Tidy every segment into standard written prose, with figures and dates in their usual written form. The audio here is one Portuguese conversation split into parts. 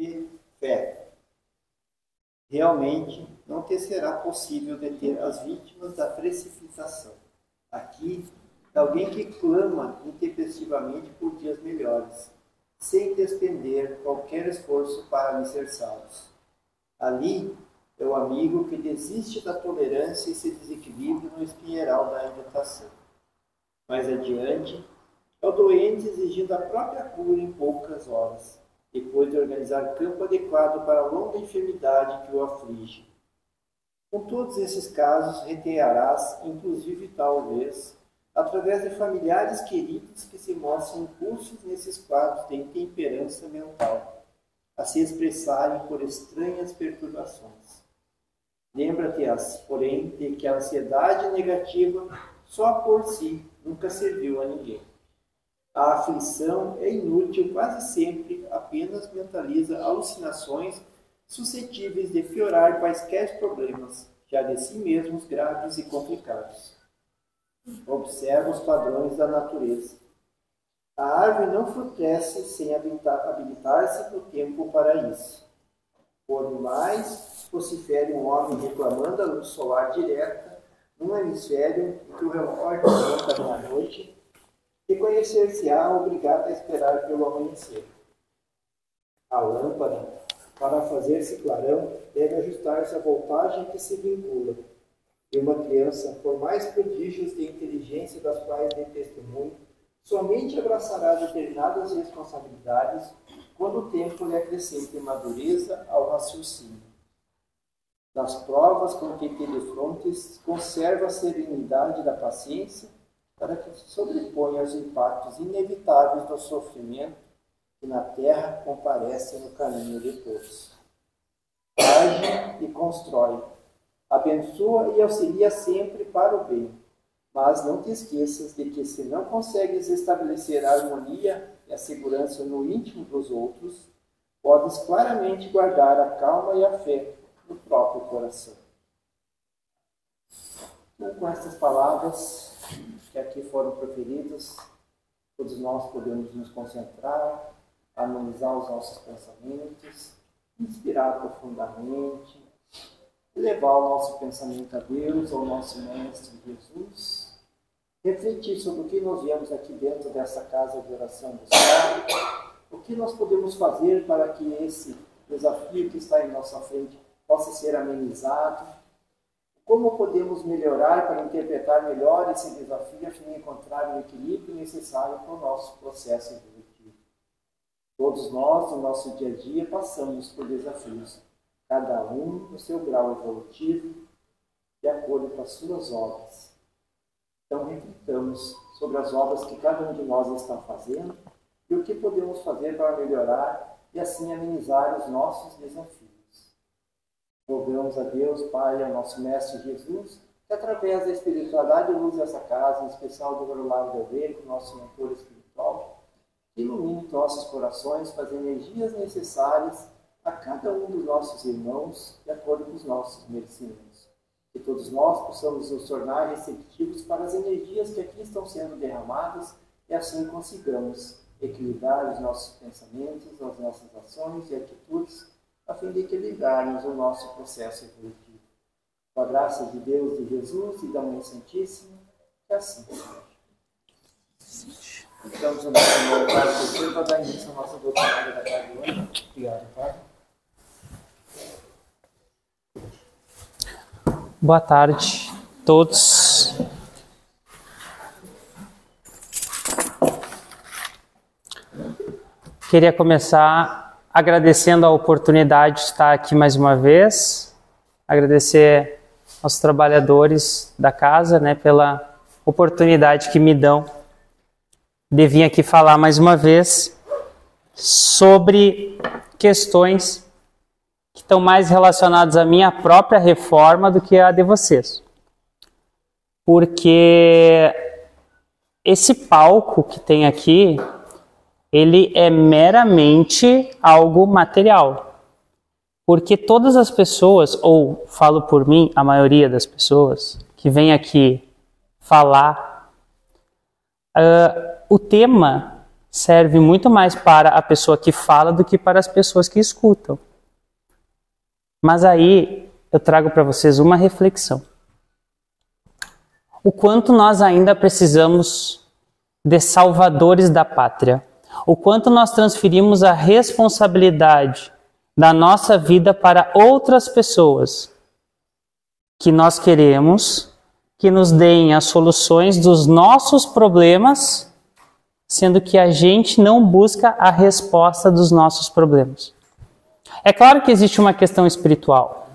e fé. Realmente não te será possível deter as vítimas da precipitação. Aqui é alguém que clama intempestivamente por dias melhores, sem despender qualquer esforço para alicerçá-los. Ali é o amigo que desiste da tolerância e se desequilibra no espinheiral da inventação. Mais adiante, é o doente exigindo a própria cura em poucas horas, depois de organizar campo adequado para a longa enfermidade que o aflige. Com todos esses casos, retearás, inclusive talvez, através de familiares queridos que se mostram impulsos nesses quadros de intemperança mental, a se expressarem por estranhas perturbações. Lembra-te-as, porém, de que a ansiedade negativa só por si nunca serviu a ninguém. A aflição é inútil quase sempre, apenas mentaliza alucinações suscetíveis de piorar quaisquer problemas, já de si mesmos graves e complicados. Observa os padrões da natureza. A árvore não floresce sem habilitar-se no tempo para isso. Por mais vocifere um homem reclamando a luz solar direta, num hemisfério em que o relógio conta meia-noite, reconhecer-se-á obrigado a esperar pelo amanhecer. A lâmpada, para fazer-se clarão, deve ajustar-se à voltagem que se vincula. E uma criança, por mais prodígios de inteligência das quais dê testemunho, somente abraçará determinadas responsabilidades quando o tempo lhe acrescente madureza ao raciocínio. Das provas com que te defrontes, conserva a serenidade da paciência para que se sobreponha aos impactos inevitáveis do sofrimento que na terra comparece no caminho de todos. Age e constrói, abençoa e auxilia sempre para o bem, mas não te esqueças de que se não consegues estabelecer a harmonia e a segurança no íntimo dos outros, podes claramente guardar a calma e a fé no próprio coração. Então, com estas palavras que aqui foram proferidas, todos nós podemos nos concentrar, analisar os nossos pensamentos, inspirar profundamente, levar o nosso pensamento a Deus, ao nosso Mestre Jesus, refletir sobre o que nós viemos aqui dentro dessa casa de oração do céu, o que nós podemos fazer para que esse desafio que está em nossa frente possa ser amenizado, como podemos melhorar para interpretar melhor esse desafio a fim de encontrar o equilíbrio necessário para o nosso processo evolutivo. Todos nós, no nosso dia a dia, passamos por desafios, cada um no seu grau evolutivo, de acordo com as suas obras. Então, reflitamos sobre as obras que cada um de nós está fazendo e o que podemos fazer para melhorar e assim amenizar os nossos desafios. Rogamos a Deus, Pai, ao nosso Mestre Jesus, que através da espiritualidade e luz dessa casa, em especial do Rolário Del Veiga, nosso mentor espiritual, ilumine nossos corações com as energias necessárias a cada um dos nossos irmãos, de acordo com os nossos merecimentos. Que todos nós possamos nos tornar receptivos para as energias que aqui estão sendo derramadas e assim consigamos equilibrar os nossos pensamentos, as nossas ações e atitudes, a fim de equilibrarmos o nosso processo evolutivo. Com a graça de Deus, de Jesus e da Mãe Santíssima, que assim seja. Estamos no nosso nome, Pai, terceiro, para dar início à nossa doutrina da tarde de hoje. Obrigado, Pai. Boa tarde a todos. Queria começar agradecendo a oportunidade de estar aqui mais uma vez, agradecer aos trabalhadores da casa, pela oportunidade que me dão de vir aqui falar mais uma vez sobre questões que estão mais relacionadas à minha própria reforma do que à de vocês. Porque esse palco que tem aqui, ele é meramente algo material. Porque todas as pessoas, ou falo por mim, a maioria das pessoas que vem aqui falar, o tema serve muito mais para a pessoa que fala do que para as pessoas que escutam. Mas aí eu trago para vocês uma reflexão. O quanto nós ainda precisamos de salvadores da pátria. O quanto nós transferimos a responsabilidade da nossa vida para outras pessoas que nós queremos que nos deem as soluções dos nossos problemas, sendo que a gente não busca a resposta dos nossos problemas. É claro que existe uma questão espiritual.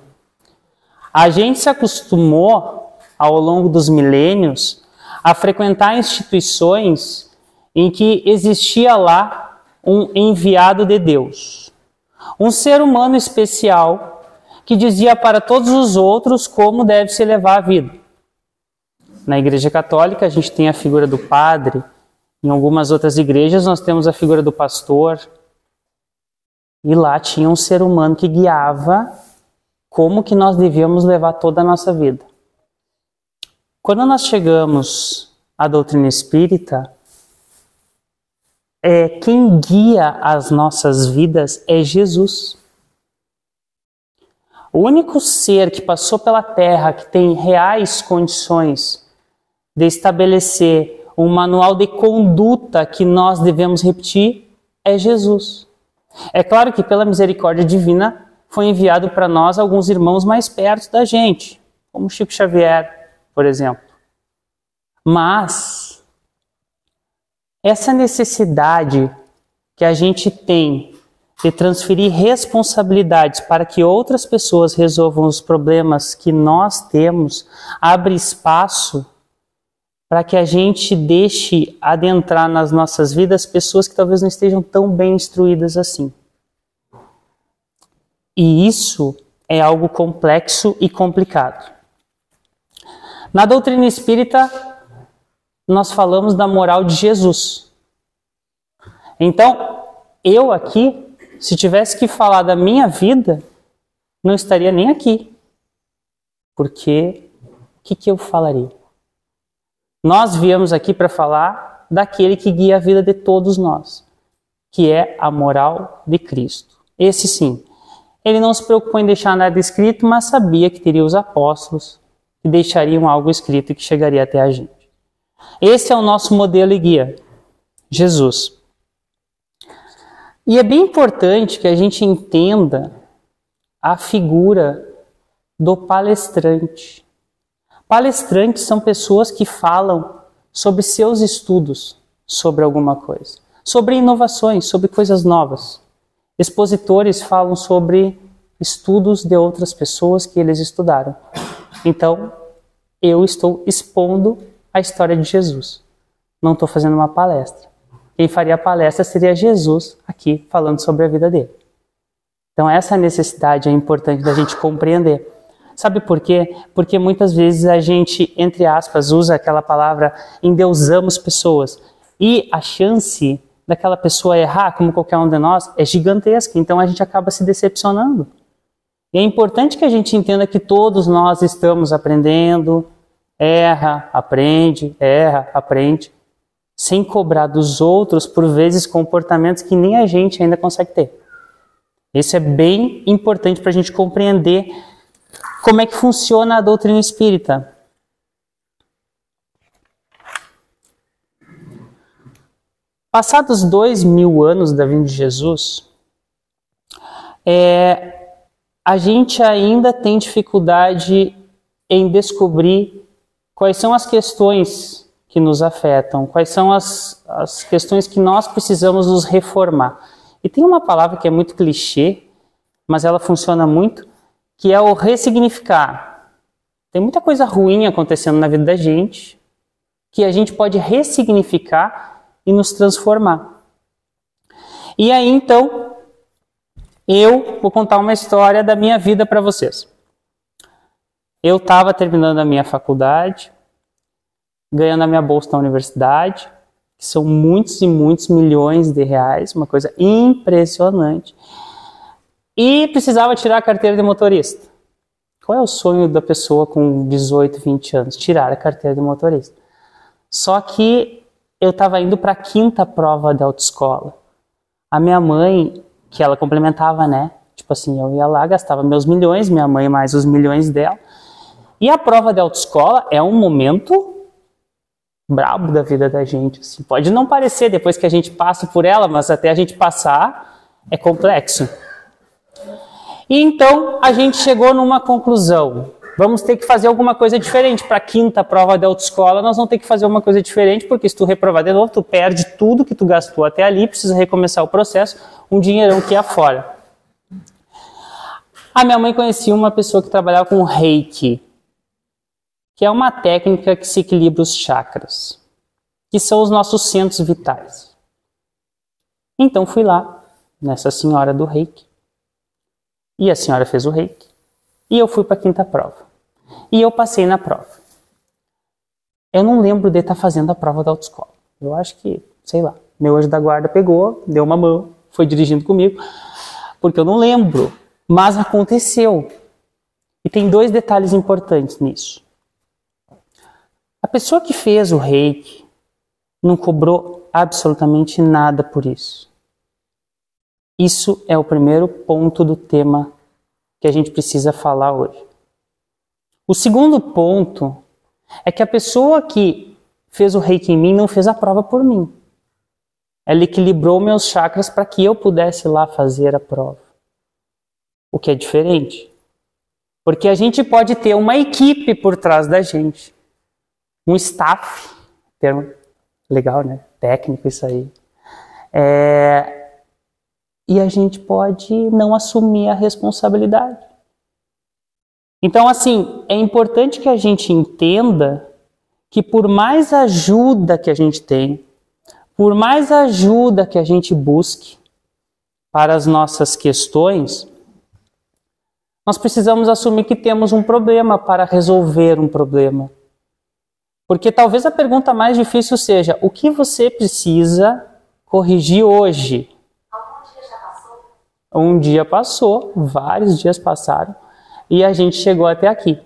A gente se acostumou, ao longo dos milênios, a frequentar instituições em que existia lá um enviado de Deus. Um ser humano especial que dizia para todos os outros como deve se levar a vida. Na Igreja Católica a gente tem a figura do padre, em algumas outras igrejas nós temos a figura do pastor, e lá tinha um ser humano que guiava como que nós devíamos levar toda a nossa vida. Quando nós chegamos à doutrina espírita, quem guia as nossas vidas é Jesus. O único ser que passou pela Terra que tem reais condições de estabelecer um manual de conduta que nós devemos repetir é Jesus. É claro que pela misericórdia divina foi enviado para nós alguns irmãos mais perto da gente, como Chico Xavier, por exemplo. Mas essa necessidade que a gente tem de transferir responsabilidades para que outras pessoas resolvam os problemas que nós temos, abre espaço para que a gente deixe adentrar nas nossas vidas pessoas que talvez não estejam tão bem instruídas assim. E isso é algo complexo e complicado. Na doutrina espírita, nós falamos da moral de Jesus. Então, eu aqui, se tivesse que falar da minha vida, não estaria nem aqui. Porque o que eu falaria? Nós viemos aqui para falar daquele que guia a vida de todos nós, que é a moral de Cristo. Esse sim, ele não se preocupou em deixar nada escrito, mas sabia que teria os apóstolos que deixariam algo escrito e que chegaria até a gente. Esse é o nosso modelo e guia, Jesus. E é bem importante que a gente entenda a figura do palestrante. Palestrantes são pessoas que falam sobre seus estudos, sobre alguma coisa, sobre inovações, sobre coisas novas. Expositores falam sobre estudos de outras pessoas que eles estudaram. Então, eu estou expondo a história de Jesus. Não estou fazendo uma palestra. Quem faria a palestra seria Jesus aqui falando sobre a vida dele. Então essa necessidade é importante da gente compreender. Sabe por quê? Porque muitas vezes a gente, entre aspas, usa aquela palavra endeusamos pessoas. E a chance daquela pessoa errar, como qualquer um de nós, é gigantesca. Então a gente acaba se decepcionando. E é importante que a gente entenda que todos nós estamos aprendendo, erra, aprende, sem cobrar dos outros, por vezes, comportamentos que nem a gente ainda consegue ter. Isso é bem importante para a gente compreender como é que funciona a doutrina espírita. Passados 2000 anos da vinda de Jesus, a gente ainda tem dificuldade em descobrir quais são as questões que nos afetam, quais são as questões que nós precisamos nos reformar. E tem uma palavra que é muito clichê, mas ela funciona muito, que é o ressignificar. Tem muita coisa ruim acontecendo na vida da gente, que a gente pode ressignificar e nos transformar. E aí, então, eu vou contar uma história da minha vida para vocês. Eu estava terminando a minha faculdade, ganhando a minha bolsa na universidade, que são muitos e muitos milhões de reais, uma coisa impressionante. E precisava tirar a carteira de motorista. Qual é o sonho da pessoa com 18, 20 anos? Tirar a carteira de motorista. Só que eu estava indo para a 5ª prova da autoescola. A minha mãe, que ela complementava, né? Tipo assim, eu ia lá, gastava meus milhões, minha mãe mais os milhões dela. E a prova da autoescola é um momento brabo da vida da gente. Assim. Pode não parecer depois que a gente passa por ela, mas até a gente passar é complexo. E então a gente chegou numa conclusão. Vamos ter que fazer alguma coisa diferente. Para a 5ª prova da autoescola, nós vamos ter que fazer uma coisa diferente, porque se tu reprovar de novo, tu perde tudo que tu gastou até ali, precisa recomeçar o processo, um dinheirão que ia fora. A minha mãe conhecia uma pessoa que trabalhava com Reiki, que é uma técnica que se equilibra os chakras, que são os nossos centros vitais. Então fui lá, nessa senhora do Reiki, e a senhora fez o Reiki, e eu fui para a 5ª prova. E eu passei na prova. Eu não lembro de estar fazendo a prova da autoescola. Eu acho que, sei lá, meu anjo da guarda pegou, deu uma mão, foi dirigindo comigo, porque eu não lembro, mas aconteceu. E tem 2 detalhes importantes nisso. A pessoa que fez o Reiki não cobrou absolutamente nada por isso. Isso é o primeiro ponto do tema que a gente precisa falar hoje. O segundo ponto é que a pessoa que fez o Reiki em mim não fez a prova por mim. Ela equilibrou meus chakras para que eu pudesse lá fazer a prova. O que é diferente. Porque a gente pode ter uma equipe por trás da gente. Um staff, termo legal, né? Técnico isso aí. E a gente pode não assumir a responsabilidade. Então, assim, é importante que a gente entenda que por mais ajuda que a gente tem, por mais ajuda que a gente busque para as nossas questões, nós precisamos assumir que temos um problema para resolver um problema. Porque talvez a pergunta mais difícil seja, o que você precisa corrigir hoje? Um dia passou, vários dias passaram, e a gente chegou até aqui.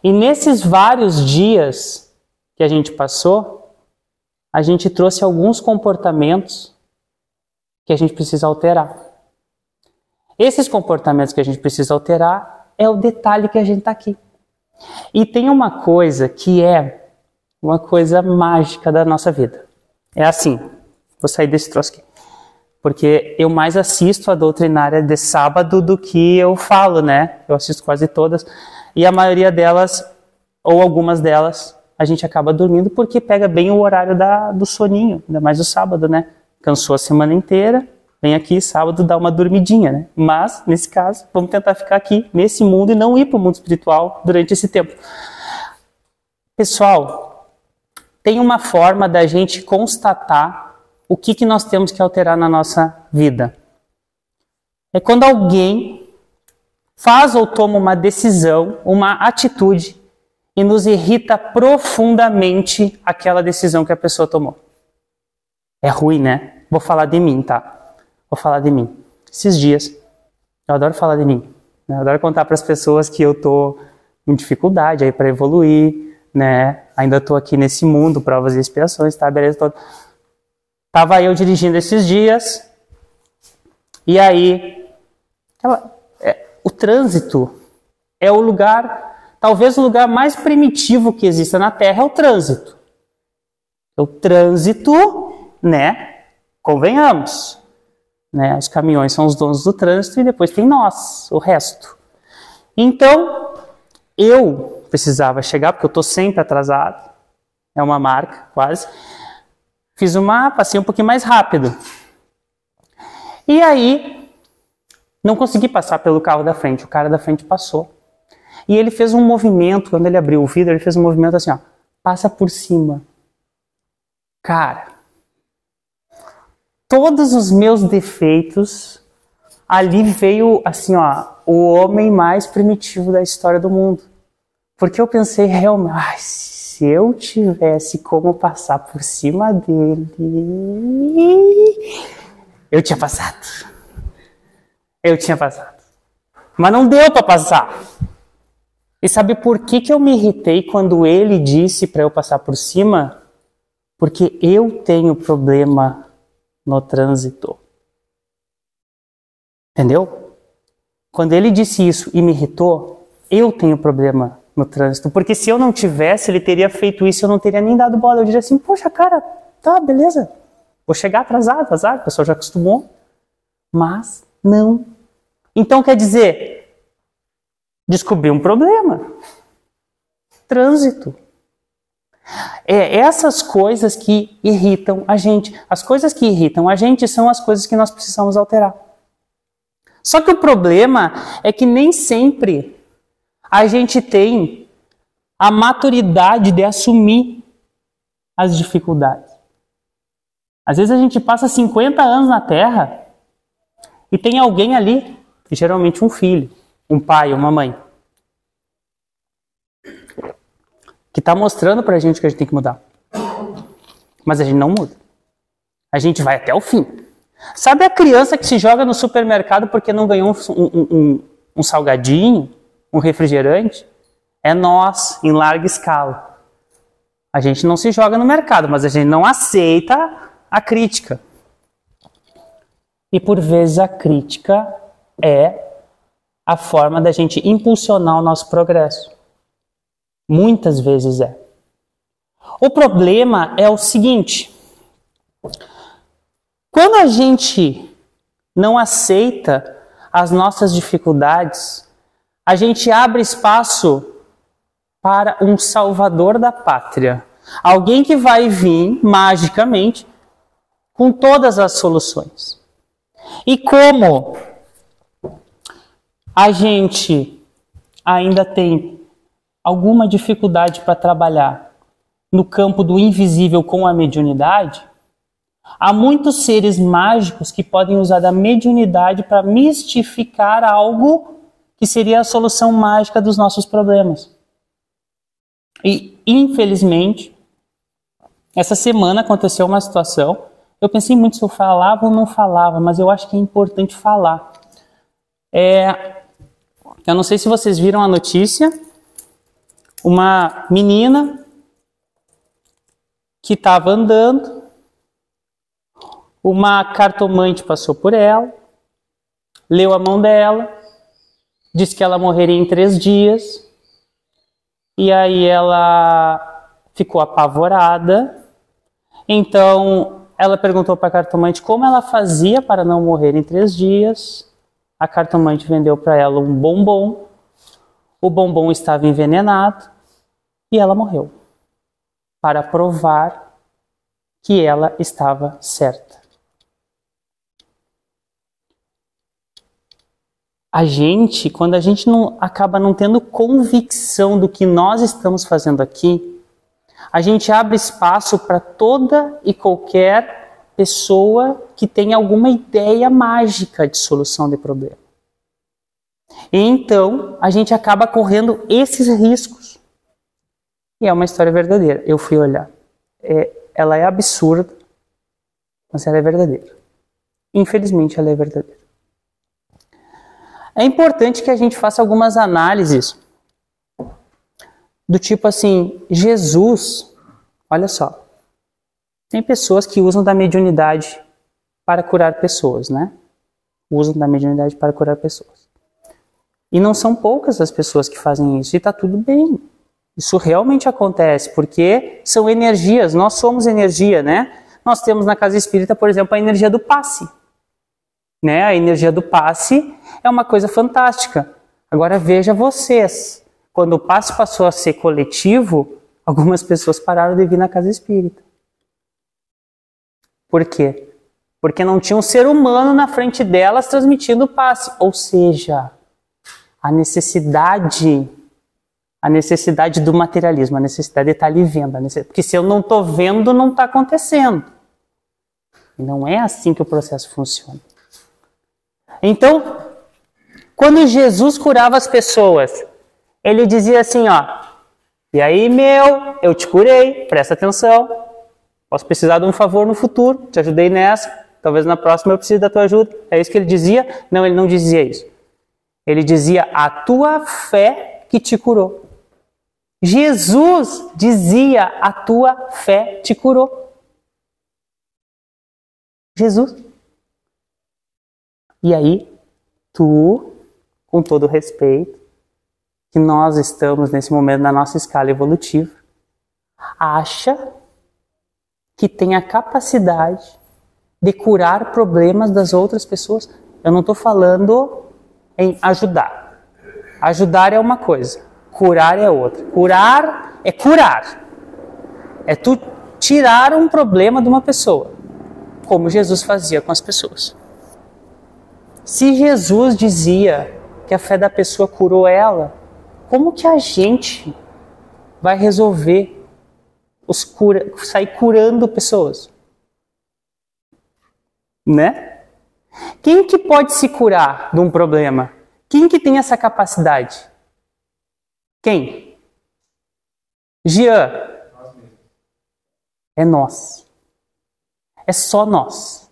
E nesses vários dias que a gente passou, a gente trouxe alguns comportamentos que a gente precisa alterar. Esses comportamentos que a gente precisa alterar é o detalhe que a gente está aqui. E tem uma coisa que é uma coisa mágica da nossa vida. É assim, vou sair desse troço aqui. Porque eu mais assisto a doutrinária de sábado do que eu falo, né? Eu assisto quase todas. E a maioria delas, ou algumas delas, a gente acaba dormindo porque pega bem o horário do soninho. Ainda mais o sábado, né? Cansou a semana inteira, vem aqui sábado dá uma dormidinha, né? Mas, nesse caso, vamos tentar ficar aqui, nesse mundo, e não ir para o mundo espiritual durante esse tempo. Pessoal, tem uma forma da gente constatar o que nós temos que alterar na nossa vida. É quando alguém faz ou toma uma decisão, uma atitude, e nos irrita profundamente aquela decisão que a pessoa tomou. É ruim, né? Vou falar de mim, tá? Vou falar de mim. Esses dias, eu adoro falar de mim. Né? Eu adoro contar para as pessoas que eu tô em dificuldade aí para evoluir, né? Ainda tô aqui nesse mundo, provas e expiações, tá? Beleza toda. Tava eu dirigindo esses dias, e aí, o trânsito é o lugar, talvez o lugar mais primitivo que exista na Terra é o trânsito. O trânsito, né, convenhamos, né, os caminhões são os donos do trânsito e depois tem nós, o resto. Então, eu precisava chegar, porque eu estou sempre atrasado, é uma marca, quase. Passei um pouquinho mais rápido. E aí, não consegui passar pelo carro da frente. O cara da frente passou. E ele fez um movimento, quando ele abriu o vidro, ele fez um movimento assim, ó. Passa por cima. Cara, todos os meus defeitos, ali veio, assim, ó, o homem mais primitivo da história do mundo. Porque eu pensei realmente, se eu tivesse como passar por cima dele, eu tinha passado. Mas não deu para passar. E sabe por que eu me irritei quando ele disse para eu passar por cima? porque eu tenho problema no trânsito. Entendeu? Quando ele disse isso e me irritou, eu tenho problema no trânsito. Porque se eu não tivesse, ele teria feito isso, eu não teria nem dado bola. Eu diria assim, poxa, cara, tá, beleza. Vou chegar atrasado, azar, o pessoal já acostumou. Mas não. Então quer dizer, descobri um problema. Trânsito. É essas coisas que irritam a gente. As coisas que irritam a gente são as coisas que nós precisamos alterar. Só que o problema é que nem sempre a gente tem a maturidade de assumir as dificuldades. Às vezes a gente passa 50 anos na Terra e tem alguém ali, geralmente um filho, um pai, uma mãe, que está mostrando pra gente que a gente tem que mudar. Mas a gente não muda. A gente vai até o fim. Sabe a criança que se joga no supermercado porque não ganhou um salgadinho, um refrigerante? É nós, em larga escala. A gente não se joga no mercado, mas a gente não aceita a crítica. E por vezes a crítica é a forma da gente impulsionar o nosso progresso. Muitas vezes é. O problema é o seguinte: quando a gente não aceita as nossas dificuldades, a gente abre espaço para um salvador da pátria. Alguém que vai vir magicamente com todas as soluções. E como a gente ainda tem alguma dificuldade para trabalhar no campo do invisível com a mediunidade, há muitos seres mágicos que podem usar da mediunidade para mistificar algo que seria a solução mágica dos nossos problemas. E, infelizmente, essa semana aconteceu uma situação, eu pensei muito se eu falava ou não falava, mas eu acho que é importante falar. Eu não sei se vocês viram a notícia, uma menina que estava andando, uma cartomante passou por ela, leu a mão dela, disse que ela morreria em 3 dias, e aí ela ficou apavorada. Então ela perguntou para a cartomante como ela fazia para não morrer em 3 dias. A cartomante vendeu para ela um bombom, o bombom estava envenenado e ela morreu, para provar que ela estava certa. A gente, quando a gente acaba não tendo convicção do que nós estamos fazendo aqui, a gente abre espaço para toda e qualquer pessoa que tenha alguma ideia mágica de solução de problema. E então, a gente acaba correndo esses riscos. E é uma história verdadeira. Eu fui olhar. Ela é absurda, mas ela é verdadeira. Infelizmente, ela é verdadeira. É importante que a gente faça algumas análises do tipo assim, Jesus, olha só, tem pessoas que usam da mediunidade para curar pessoas, né? Usam da mediunidade para curar pessoas. E não são poucas as pessoas que fazem isso, e está tudo bem. Isso realmente acontece, porque são energias, nós somos energia, né? Nós temos na casa espírita, por exemplo, a energia do passe. Né? A energia do passe é uma coisa fantástica. Agora veja vocês, quando o passe passou a ser coletivo, algumas pessoas pararam de vir na casa espírita. Por quê? Porque não tinha um ser humano na frente delas transmitindo o passe. Ou seja, a necessidade do materialismo, a necessidade de estar ali vendo. Porque se eu não estou vendo, não está acontecendo. E não é assim que o processo funciona. Então, quando Jesus curava as pessoas, ele dizia assim, ó, e aí eu te curei, presta atenção, posso precisar de um favor no futuro, te ajudei nessa, talvez na próxima eu precise da tua ajuda. É isso que ele dizia? Não, ele não dizia isso. Ele dizia, a tua fé que te curou. Jesus dizia, a tua fé te curou. Jesus. E aí, tu, com todo respeito, que nós estamos nesse momento na nossa escala evolutiva, acha que tem a capacidade de curar problemas das outras pessoas. Eu não estou falando em ajudar. Ajudar é uma coisa, curar é outra. Curar é curar. É tu tirar um problema de uma pessoa, como Jesus fazia com as pessoas. Se Jesus dizia que a fé da pessoa curou ela, como que a gente vai resolver sair curando pessoas? Né? Quem que pode se curar de um problema? Quem que tem essa capacidade? Quem? Jean. É nós. É só nós.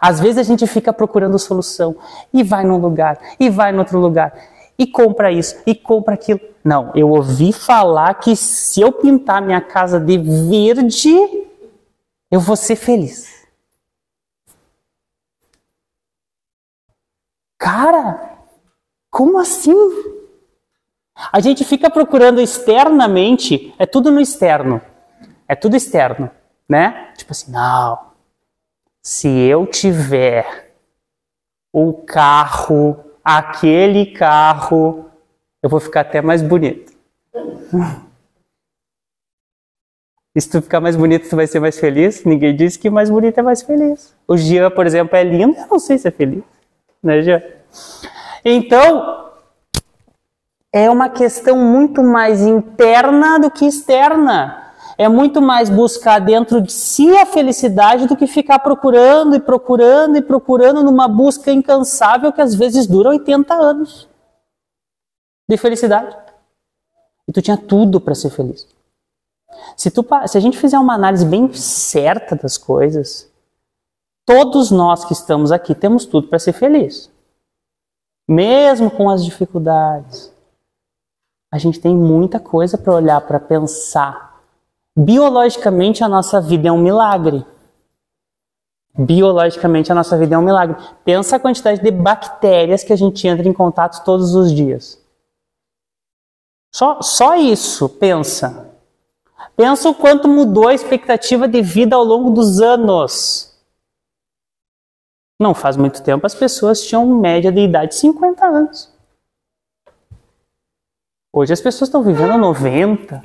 Às vezes a gente fica procurando solução e vai num lugar, e vai no outro lugar, e compra isso, e compra aquilo. Não, eu ouvi falar que se eu pintar minha casa de verde, eu vou ser feliz. Cara, como assim? A gente fica procurando externamente, é tudo no externo. É tudo externo, né? Tipo assim, não, se eu tiver o carro, aquele carro, eu vou ficar até mais bonito. E se tu ficar mais bonito, tu vai ser mais feliz? Ninguém disse que mais bonito é mais feliz. O Jean, por exemplo, é lindo, eu não sei se é feliz. Né, Jean? Então, é uma questão muito mais interna do que externa. É muito mais buscar dentro de si a felicidade do que ficar procurando e procurando e procurando numa busca incansável que às vezes dura 80 anos de felicidade. E tu tinha tudo para ser feliz. Se a gente fizer uma análise bem certa das coisas, todos nós que estamos aqui temos tudo para ser feliz. Mesmo com as dificuldades. A gente tem muita coisa para olhar, para pensar. Biologicamente, a nossa vida é um milagre. Biologicamente, a nossa vida é um milagre. Pensa a quantidade de bactérias que a gente entra em contato todos os dias. Só isso, pensa. Pensa o quanto mudou a expectativa de vida ao longo dos anos. Não faz muito tempo, as pessoas tinham média de idade de 50 anos. Hoje as pessoas estão vivendo 90,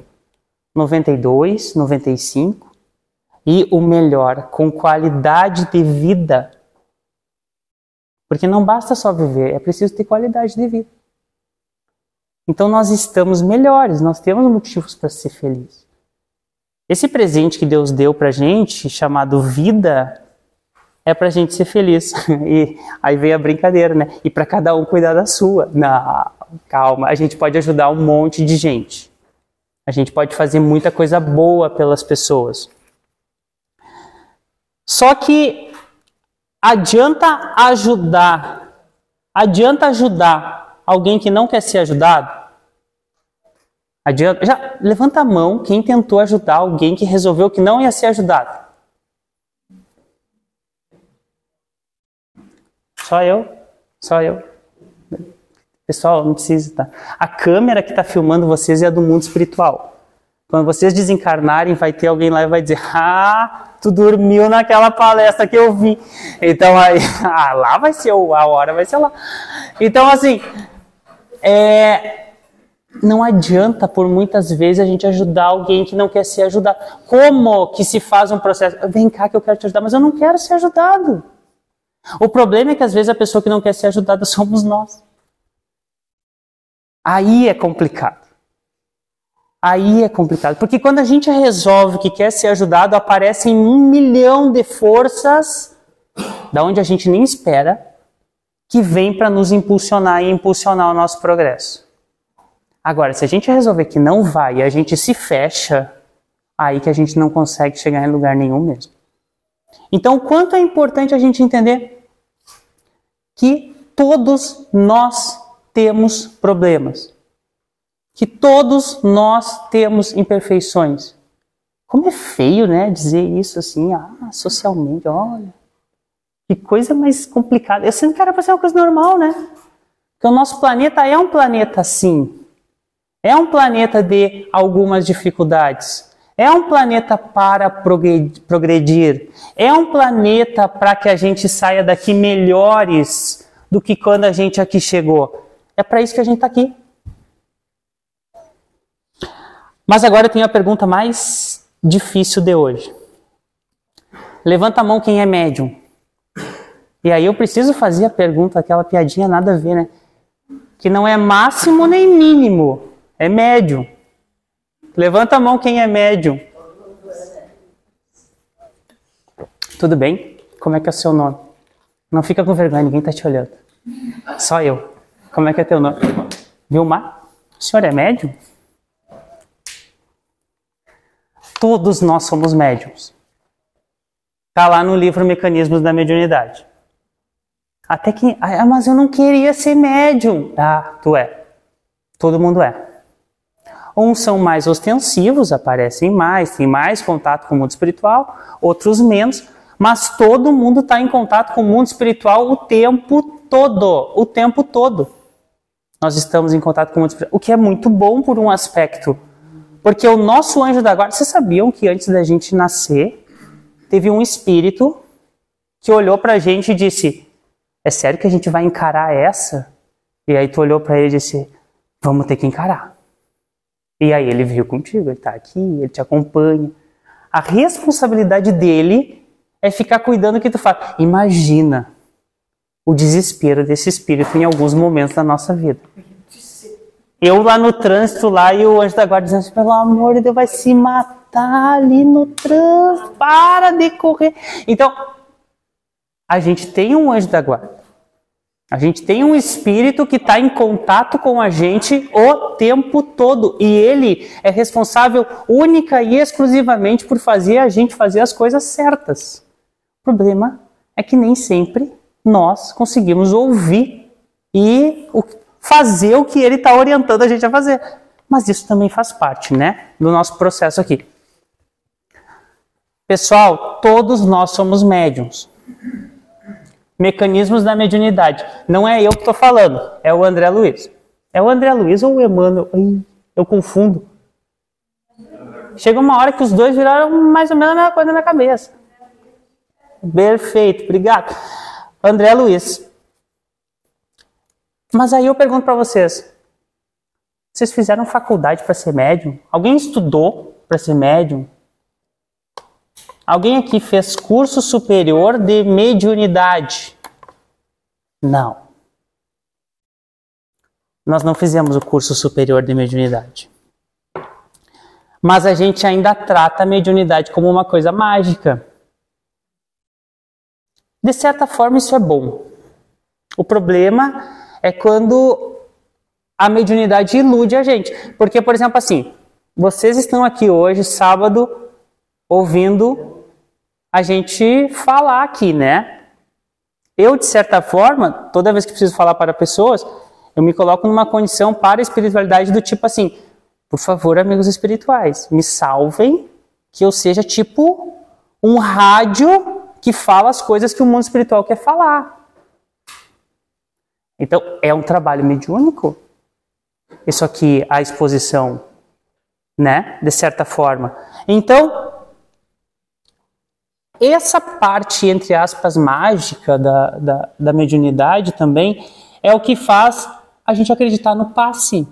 92, 95. E o melhor, com qualidade de vida. Porque não basta só viver, é preciso ter qualidade de vida. Então nós estamos melhores, nós temos motivos para ser felizes. Esse presente que Deus deu pra gente, chamado vida, é pra gente ser feliz. E aí vem a brincadeira, né? E pra cada um cuidar da sua. Não, calma, a gente pode ajudar um monte de gente. A gente pode fazer muita coisa boa pelas pessoas. Só que adianta ajudar alguém que não quer ser ajudado? Já levanta a mão quem tentou ajudar alguém que resolveu que não ia ser ajudado. Só eu. Pessoal, não precisa, tá? A câmera que está filmando vocês é a do mundo espiritual. Quando vocês desencarnarem, vai ter alguém lá e vai dizer: ah, tu dormiu naquela palestra que eu vi. Então aí, lá vai ser, a hora vai ser lá. Então assim, não adianta por muitas vezes a gente ajudar alguém que não quer ser ajudado. Como que se faz um processo? Vem cá que eu quero te ajudar, mas eu não quero ser ajudado. O problema é que às vezes a pessoa que não quer ser ajudada somos nós. Aí é complicado. Porque quando a gente resolve que quer ser ajudado, aparecem 1 milhão de forças, da onde a gente nem espera, que vem para nos impulsionar e impulsionar o nosso progresso. Agora, se a gente resolver que não vai e a gente se fecha, aí que a gente não consegue chegar em lugar nenhum mesmo. Então, o quanto é importante a gente entender que todos nós temos problemas. Que todos nós temos imperfeições. Como é feio, né, dizer isso assim, socialmente, olha. Que coisa mais complicada. Eu sempre quero ser uma coisa normal, né? Porque o nosso planeta é um planeta assim. É um planeta de algumas dificuldades. É um planeta para progredir. É um planeta para que a gente saia daqui melhores do que quando a gente aqui chegou. É para isso que a gente está aqui. Mas agora eu tenho a pergunta mais difícil de hoje. Levanta a mão quem é médium. E aí eu preciso fazer a pergunta, aquela piadinha nada a ver, né? Que não é máximo nem mínimo. É médium. Levanta a mão quem é médium. Tudo bem? Como é que é o seu nome? Não fica com vergonha, ninguém está te olhando. Só eu. Como é que é teu nome? Vilmar? O senhor é médium? Todos nós somos médiums. Está lá no livro Mecanismos da Mediunidade. Até que... mas eu não queria ser médium. Ah, tu é. Todo mundo é. Uns são mais ostensivos, aparecem mais, têm mais contato com o mundo espiritual, outros menos, mas todo mundo está em contato com o mundo espiritual o tempo todo. O tempo todo. Nós estamos em contato com o mundo espiritual, o que é muito bom por um aspecto. Porque o nosso anjo da guarda... Vocês sabiam que antes da gente nascer, teve um espírito que olhou para a gente e disse: é sério que a gente vai encarar essa? E aí tu olhou para ele e disse: vamos ter que encarar. E aí ele veio contigo, ele está aqui, ele te acompanha. A responsabilidade dele é ficar cuidando do que tu faz. Imagina o desespero desse espírito em alguns momentos da nossa vida. Eu lá no trânsito, lá, e o anjo da guarda dizendo assim: pelo amor de Deus, vai se matar ali no trânsito, para de correr. Então, a gente tem um anjo da guarda. A gente tem um espírito que está em contato com a gente o tempo todo. E ele é responsável única e exclusivamente por fazer a gente fazer as coisas certas. O problema é que nem sempre nós conseguimos ouvir e fazer o que ele está orientando a gente a fazer. Mas isso também faz parte, né, do nosso processo aqui. Pessoal, todos nós somos médiums. Mecanismos da mediunidade. Não é eu que estou falando, é o André Luiz. É o André Luiz ou o Emmanuel? Eu confundo. Chega uma hora que os dois viraram mais ou menos a mesma coisa na minha cabeça. Perfeito, obrigado. André Luiz. Mas aí eu pergunto para vocês. Vocês fizeram faculdade para ser médium? Alguém estudou para ser médium? Alguém aqui fez curso superior de mediunidade? Não. Nós não fizemos o curso superior de mediunidade. Mas a gente ainda trata a mediunidade como uma coisa mágica. De certa forma, isso é bom. O problema é quando a mediunidade ilude a gente. Porque, por exemplo, assim, vocês estão aqui hoje, sábado, ouvindo a gente falar aqui, né? Eu, de certa forma, toda vez que preciso falar para pessoas, eu me coloco numa condição para a espiritualidade do tipo assim: por favor, amigos espirituais, me salvem, que eu seja tipo um rádio que fala as coisas que o mundo espiritual quer falar. Então, é um trabalho mediúnico. Isso aqui, a exposição, né? De certa forma. Então, essa parte, entre aspas, mágica da mediunidade também é o que faz a gente acreditar no passe.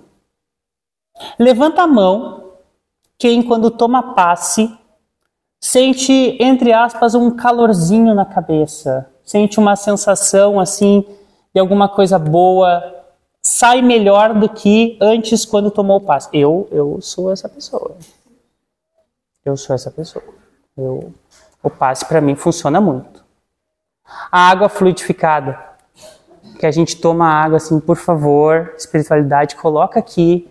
Levanta a mão quem, quando toma passe, sente, entre aspas, um calorzinho na cabeça, sente uma sensação assim de alguma coisa boa, sai melhor do que antes quando tomou o passe. Eu sou essa pessoa. Eu sou essa pessoa. O passe para mim funciona muito. A água fluidificada, que a gente toma água assim, por favor, espiritualidade, coloca aqui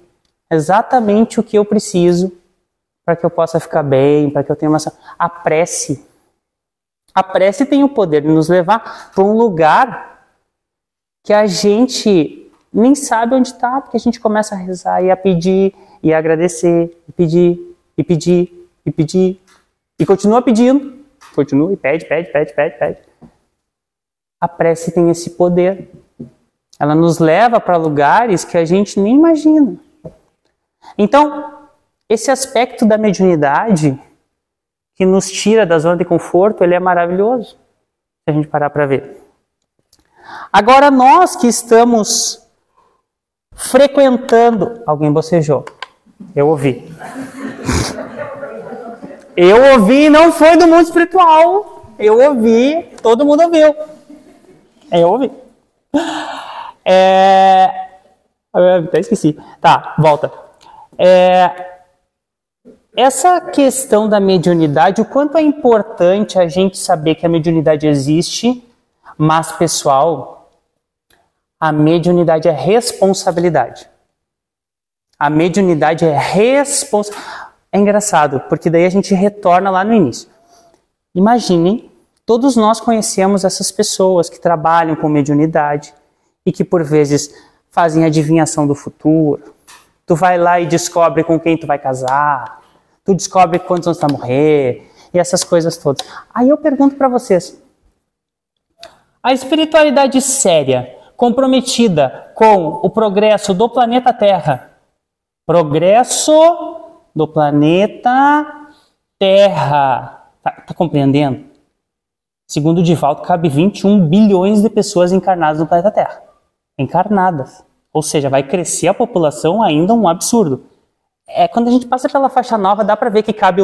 exatamente o que eu preciso para que eu possa ficar bem, para que eu tenha uma... A prece tem o poder de nos levar para um lugar que a gente nem sabe onde está, porque a gente começa a rezar e a pedir, e a agradecer, e pedir, e pedir, e pedir, e continua pedindo, continua e pede. A prece tem esse poder. Ela nos leva para lugares que a gente nem imagina. Então, esse aspecto da mediunidade que nos tira da zona de conforto, ele é maravilhoso, se a gente parar para ver. Agora, nós que estamos frequentando... Alguém bocejou. Eu ouvi. Eu ouvi, não foi do mundo espiritual. Eu ouvi, todo mundo ouviu. Eu ouvi. Até esqueci. Tá, volta. Essa questão da mediunidade, o quanto é importante a gente saber que a mediunidade existe, mas, pessoal, a mediunidade é responsabilidade. A mediunidade é responsabilidade. É engraçado, porque daí a gente retorna lá no início. Imaginem, todos nós conhecemos essas pessoas que trabalham com mediunidade e que, por vezes, fazem adivinhação do futuro. Tu vai lá e descobre com quem tu vai casar. Tu descobre quantos anos tu vai morrer. E essas coisas todas. Aí eu pergunto para vocês. A espiritualidade séria, comprometida com o progresso do planeta Terra. Progresso do planeta Terra. Tá compreendendo? Segundo o Divaldo, cabe 21 bilhões de pessoas encarnadas no planeta Terra. Encarnadas. Ou seja, vai crescer a população ainda um absurdo. Quando a gente passa pela faixa nova, dá para ver que cabe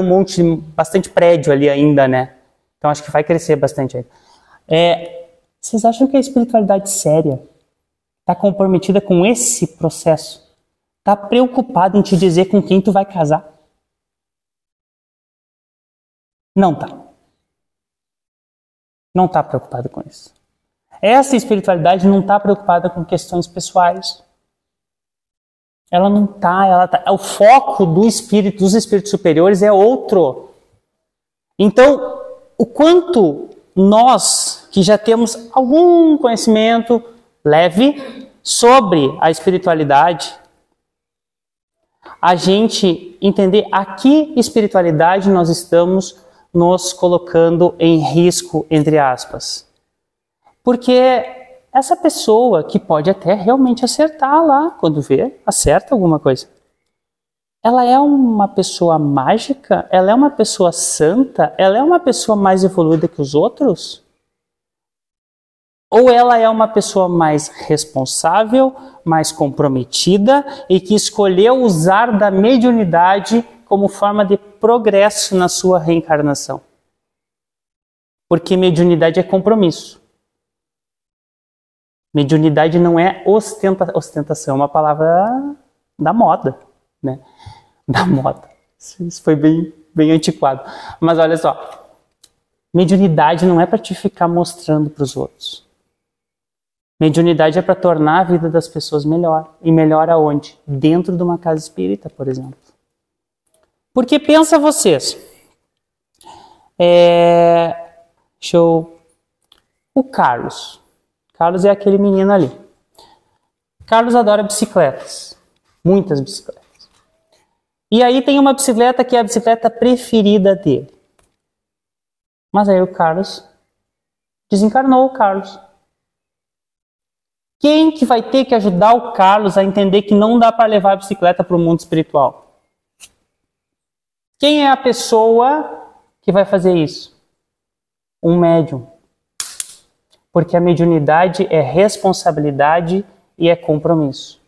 bastante prédio ali ainda, né? Então acho que vai crescer bastante ainda. Vocês acham que a espiritualidade séria está comprometida com esse processo? Está preocupado em te dizer com quem tu vai casar? Não tá. Não está preocupado com isso. Essa espiritualidade não está preocupada com questões pessoais. Ela não está. O foco dos espíritos superiores é outro. Então, o quanto nós, que já temos algum conhecimento leve sobre a espiritualidade, a gente entender a que espiritualidade nós estamos nos colocando em risco, entre aspas. Porque essa pessoa que pode até realmente acertar lá, quando vê, acerta alguma coisa. Ela é uma pessoa mágica? Ela é uma pessoa santa? Ela é uma pessoa mais evoluída que os outros? Ou ela é uma pessoa mais responsável, mais comprometida e que escolheu usar da mediunidade como forma de progresso na sua reencarnação? Porque mediunidade é compromisso. Mediunidade não é ostentação, é uma palavra da moda, né? Da moda. Isso foi bem antiquado. Mas olha só, mediunidade não é para te ficar mostrando para os outros. Mediunidade é para tornar a vida das pessoas melhor. E melhor aonde? Dentro de uma casa espírita, por exemplo. Porque pensa vocês, o Carlos é aquele menino ali. Carlos adora bicicletas, muitas bicicletas. E aí tem uma bicicleta que é a bicicleta preferida dele. Mas aí o Carlos desencarnou o Carlos. Quem que vai ter que ajudar o Carlos a entender que não dá para levar a bicicleta para o mundo espiritual? Quem é a pessoa que vai fazer isso? Um médium. Porque a mediunidade é responsabilidade e é compromisso.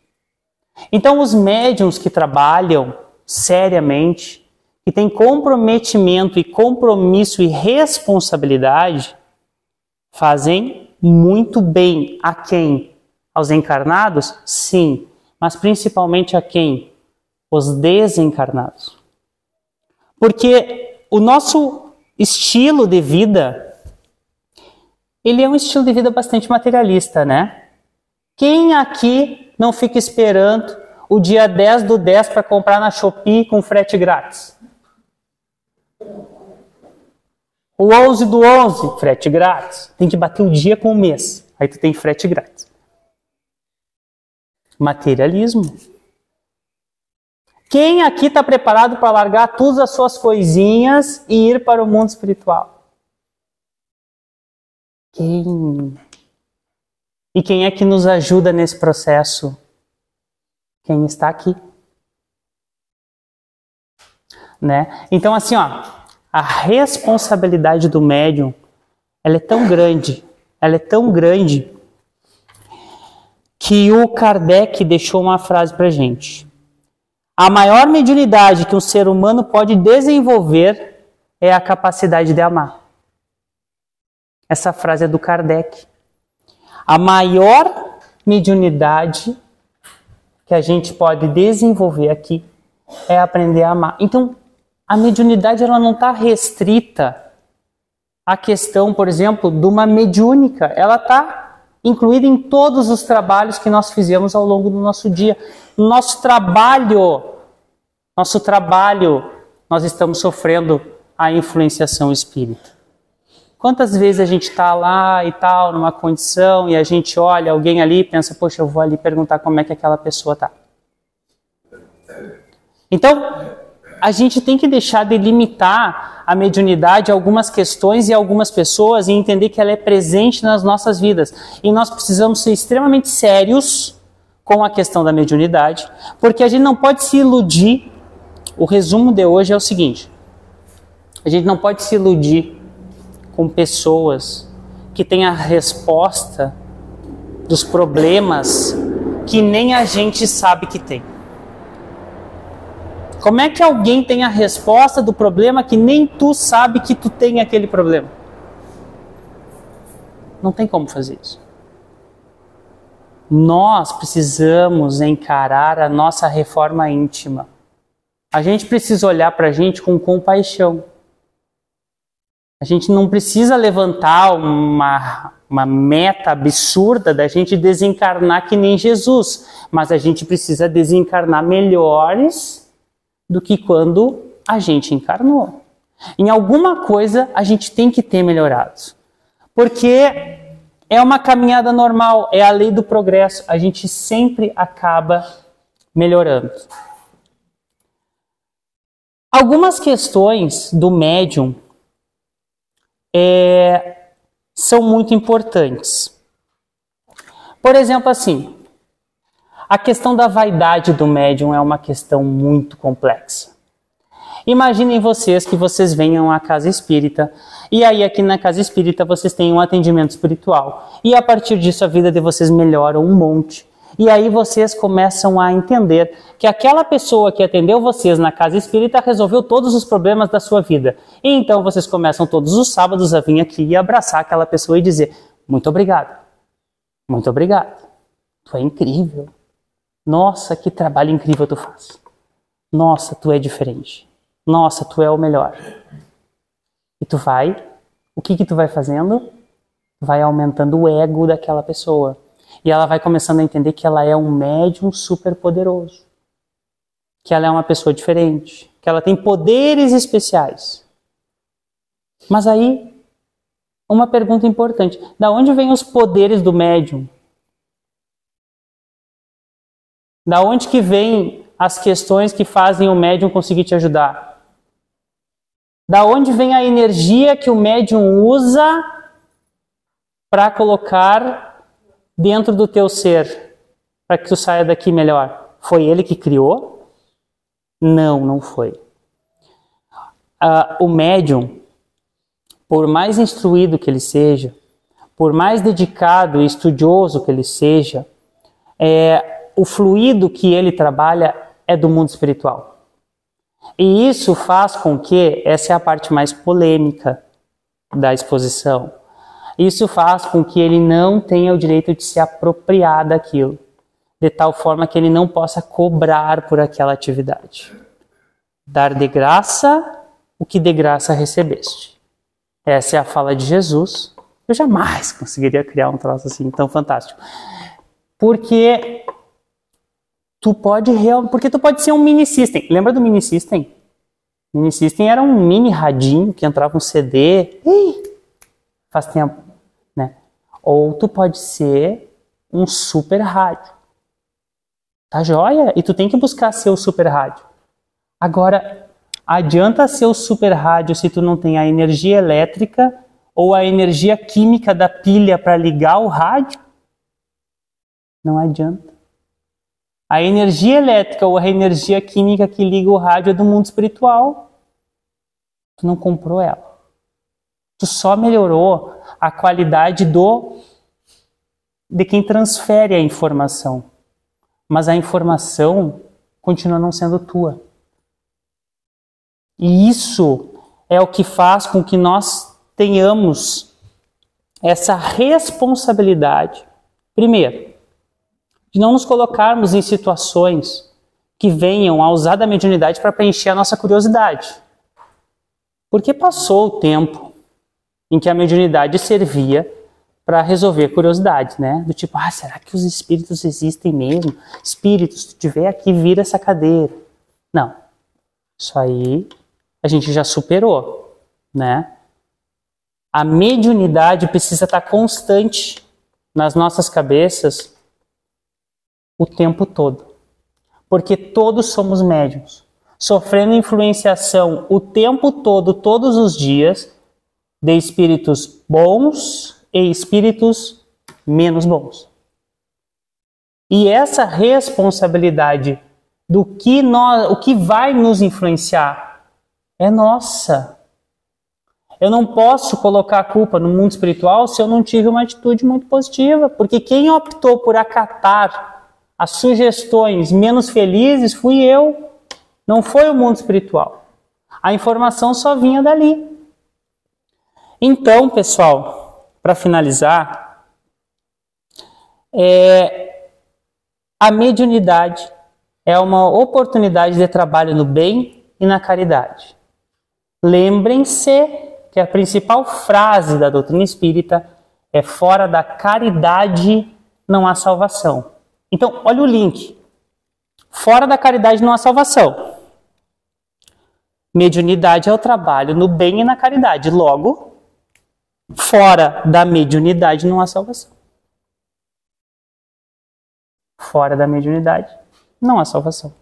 Então os médiums que trabalham seriamente, que têm comprometimento e compromisso e responsabilidade, fazem muito bem. A quem? Aos encarnados? Sim. Mas principalmente a quem? Os desencarnados. Porque o nosso estilo de vida, ele é um estilo de vida bastante materialista, né? Quem aqui não fica esperando o dia 10/10 para comprar na Shopee com frete grátis? O 11/11, frete grátis. Tem que bater o dia com o mês. Aí tu tem frete grátis. Materialismo. Quem aqui está preparado para largar todas as suas coisinhas e ir para o mundo espiritual? Quem? E quem é que nos ajuda nesse processo? Quem está aqui. Né? Então, assim, ó, a responsabilidade do médium, ela é tão grande, que o Kardec deixou uma frase pra gente. A maior mediunidade que um ser humano pode desenvolver é a capacidade de amar. Essa frase é do Kardec. A maior mediunidade que a gente pode desenvolver aqui é aprender a amar. Então, a mediunidade ela não está restrita à questão, por exemplo, de uma mediúnica. Ela está incluída em todos os trabalhos que nós fizemos ao longo do nosso dia. Nosso trabalho, nós estamos sofrendo a influenciação espírita. Quantas vezes a gente está lá e tal, numa condição, e a gente olha alguém ali e pensa, poxa, eu vou ali perguntar como é que aquela pessoa está. Então, a gente tem que deixar de limitar a mediunidade a algumas questões e a algumas pessoas e entender que ela é presente nas nossas vidas. E nós precisamos ser extremamente sérios com a questão da mediunidade, porque a gente não pode se iludir. O resumo de hoje é o seguinte: a gente não pode se iludir com pessoas que têm a resposta dos problemas que nem a gente sabe que tem. Como é que alguém tem a resposta do problema que nem tu sabe que tu tem aquele problema? Não tem como fazer isso. Nós precisamos encarar a nossa reforma íntima. A gente precisa olhar para a gente com compaixão. A gente não precisa levantar uma meta absurda da gente desencarnar que nem Jesus, mas a gente precisa desencarnar melhores do que quando a gente encarnou. Em alguma coisa a gente tem que ter melhorado, porque é uma caminhada normal, é a lei do progresso, a gente sempre acaba melhorando. Algumas questões do médium são muito importantes. Por exemplo, assim, a questão da vaidade do médium é uma questão muito complexa. Imaginem vocês que vocês venham à casa espírita, e aí aqui na casa espírita vocês têm um atendimento espiritual, e a partir disso a vida de vocês melhora um monte. E aí vocês começam a entender que aquela pessoa que atendeu vocês na casa espírita resolveu todos os problemas da sua vida. E então vocês começam todos os sábados a vir aqui e abraçar aquela pessoa e dizer: muito obrigado, muito obrigado, tu é incrível. Nossa, que trabalho incrível tu faz. Nossa, tu é diferente. Nossa, tu é o melhor. E tu vai, o que tu vai fazendo? Vai aumentando o ego daquela pessoa. E ela vai começando a entender que ela é um médium super poderoso. Que ela é uma pessoa diferente. Que ela tem poderes especiais. Mas aí, uma pergunta importante. Da onde vêm os poderes do médium? Da onde que vêm as questões que fazem o médium conseguir te ajudar? Da onde vem a energia que o médium usa para colocar dentro do teu ser, para que tu saia daqui melhor? Foi ele que criou? Não, não foi. O médium, por mais instruído que ele seja, por mais dedicado e estudioso que ele seja, o fluido que ele trabalha é do mundo espiritual. E isso faz com que, essa é a parte mais polêmica da exposição, isso faz com que ele não tenha o direito de se apropriar daquilo, de tal forma que ele não possa cobrar por aquela atividade. Dar de graça o que de graça recebeste. Essa é a fala de Jesus. Eu jamais conseguiria criar um troço assim tão fantástico. Porque tu pode ser um mini system. Lembra do mini system? Mini system era um mini radinho que entrava um CD. Faz tempo, né? Ou tu pode ser um super rádio. Tá joia? E tu tem que buscar ser o super rádio. Agora, adianta ser o super rádio se tu não tem a energia elétrica ou a energia química da pilha para ligar o rádio, não adianta. A energia elétrica ou a energia química que liga o rádio é do mundo espiritual. Tu não comprou ela. Tu só melhorou a qualidade de quem transfere a informação. Mas a informação continua não sendo tua. E isso é o que faz com que nós tenhamos essa responsabilidade, primeiro, de não nos colocarmos em situações que venham a usar da mediunidade para preencher a nossa curiosidade. Porque passou o tempo em que a mediunidade servia para resolver curiosidades, né? Do tipo, será que os espíritos existem mesmo? Espíritos, se tu tiver aqui, vira essa cadeira. Não. Isso aí a gente já superou, né? A mediunidade precisa estar constante nas nossas cabeças o tempo todo. Porque todos somos médiuns, sofrendo influenciação o tempo todo, todos os dias, de espíritos bons e espíritos menos bons. E essa responsabilidade do que o que vai nos influenciar é nossa. Eu não posso colocar a culpa no mundo espiritual se eu não tive uma atitude muito positiva, porque quem optou por acatar as sugestões menos felizes fui eu, não foi o mundo espiritual. A informação só vinha dali. Então, pessoal, para finalizar, a mediunidade é uma oportunidade de trabalho no bem e na caridade. Lembrem-se que a principal frase da doutrina espírita é: fora da caridade não há salvação. Então, olha o link. Fora da caridade não há salvação. Mediunidade é o trabalho no bem e na caridade. Logo, fora da mediunidade não há salvação. Fora da mediunidade não há salvação.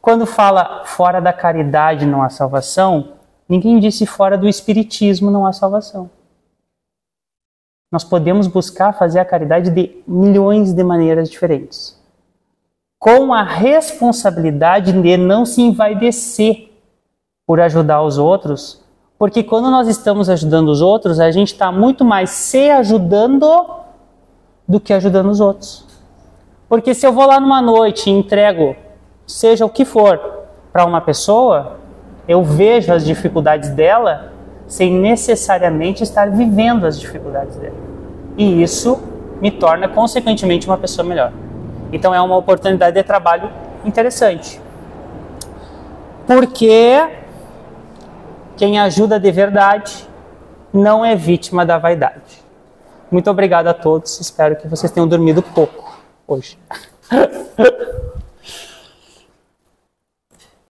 Quando fala fora da caridade não há salvação, ninguém disse fora do espiritismo não há salvação. Nós podemos buscar fazer a caridade de milhões de maneiras diferentes, com a responsabilidade de não se envaidecer por ajudar os outros, porque quando nós estamos ajudando os outros, a gente está muito mais se ajudando do que ajudando os outros. Porque se eu vou lá numa noite e entrego, seja o que for, para uma pessoa, eu vejo as dificuldades dela sem necessariamente estar vivendo as dificuldades dela. E isso me torna, consequentemente, uma pessoa melhor. Então é uma oportunidade de trabalho interessante. Porque quem ajuda de verdade não é vítima da vaidade. Muito obrigado a todos. Espero que vocês tenham dormido pouco hoje.